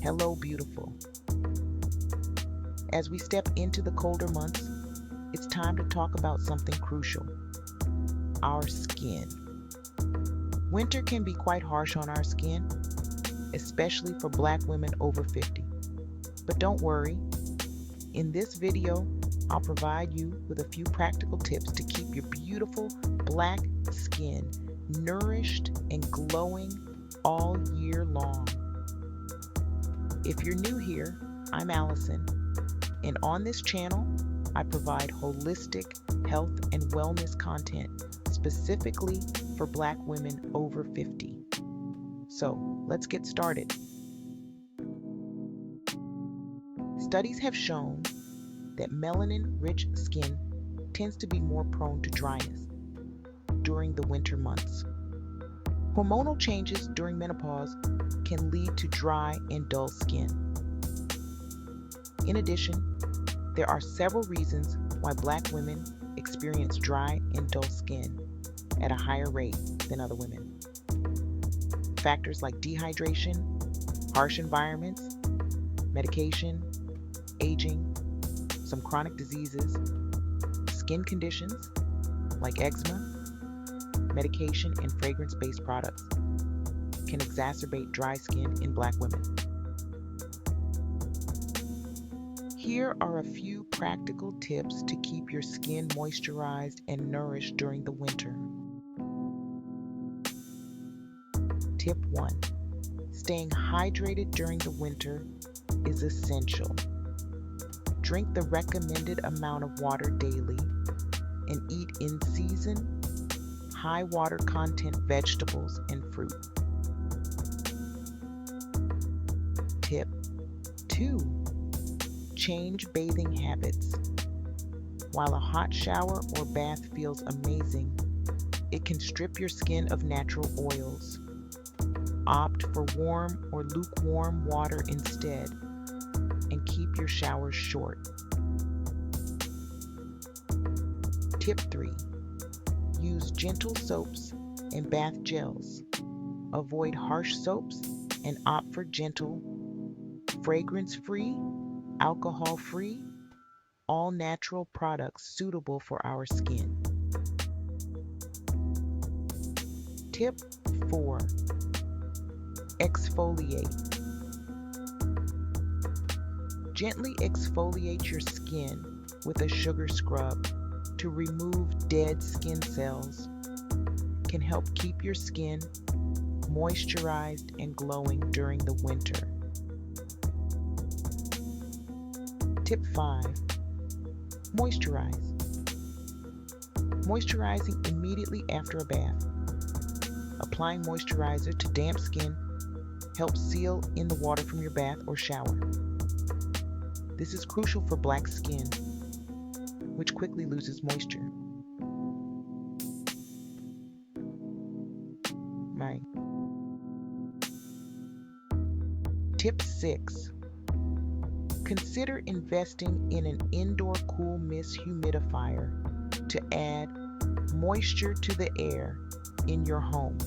Hello, beautiful. As we step into the colder months, it's time to talk about something crucial: our skin. Winter can be quite harsh on our skin, especially for Black women over 50. But don't worry, in this video, I'll provide you with a few practical tips to keep your beautiful Black skin nourished and glowing all year long. If you're new here, I'm Allison, and on this channel, I provide holistic health and wellness content specifically for Black women over 50. So let's get started. Studies have shown that melanin-rich skin tends to be more prone to dryness during the winter months. Hormonal changes during menopause can lead to dry and dull skin. In addition, there are several reasons why Black women experience dry and dull skin at a higher rate than other women. Factors like dehydration, harsh environments, medication, aging, some chronic diseases, skin conditions like eczema, medication, and fragrance-based products can exacerbate dry skin in Black women. Here are a few practical tips to keep your skin moisturized and nourished during the winter. Tip 1. Staying hydrated during the winter is essential. Drink the recommended amount of water daily and eat in-season, high water content vegetables and fruit. Tip 2. Change bathing habits. While a hot shower or bath feels amazing, it can strip your skin of natural oils. Opt for warm or lukewarm water instead, and keep your showers short. Tip 3. Use gentle soaps and bath gels. Avoid harsh soaps and opt for gentle, fragrance-free, alcohol-free, all-natural products suitable for our skin. Tip 4. Exfoliate. Gently exfoliate your skin with a sugar scrub to remove dead skin cells. Can help keep your skin moisturized and glowing during the winter. Tip 5. Moisturize. Moisturizing immediately after a bath. Applying moisturizer to damp skin helps seal in the water from your bath or shower. This is crucial for Black skin, which quickly loses moisture. Right. Tip 6. Consider investing in an indoor cool mist humidifier to add moisture to the air in your home.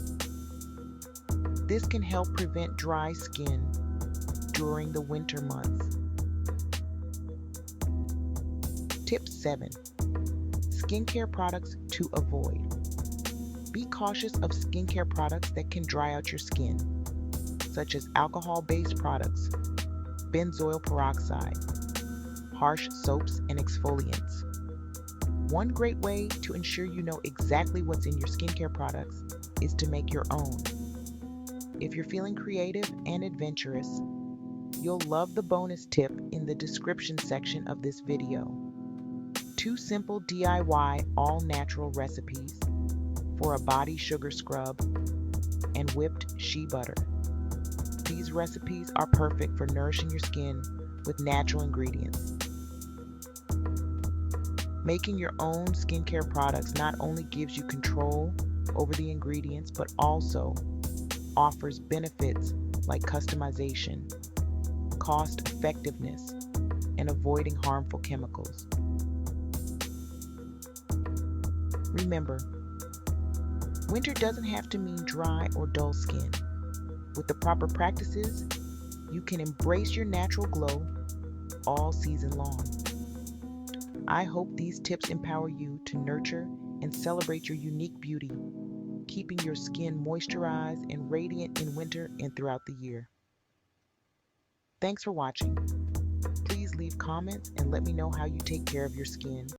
This can help prevent dry skin during the winter months. Tip 7. Skincare products to avoid. Be cautious of skincare products that can dry out your skin, such as alcohol-based products, benzoyl peroxide, harsh soaps, and exfoliants. One great way to ensure you know exactly what's in your skincare products is to make your own. If you're feeling creative and adventurous, you'll love the bonus tip in the description section of this video. 2 simple DIY all-natural recipes for a body sugar scrub and whipped shea butter. These recipes are perfect for nourishing your skin with natural ingredients. Making your own skincare products not only gives you control over the ingredients, but also offers benefits like customization, cost effectiveness, and avoiding harmful chemicals. Remember, winter doesn't have to mean dry or dull skin. With the proper practices, you can embrace your natural glow all season long. I hope these tips empower you to nurture and celebrate your unique beauty, keeping your skin moisturized and radiant in winter and throughout the year. Thanks for watching. Please leave comments and let me know how you take care of your skin.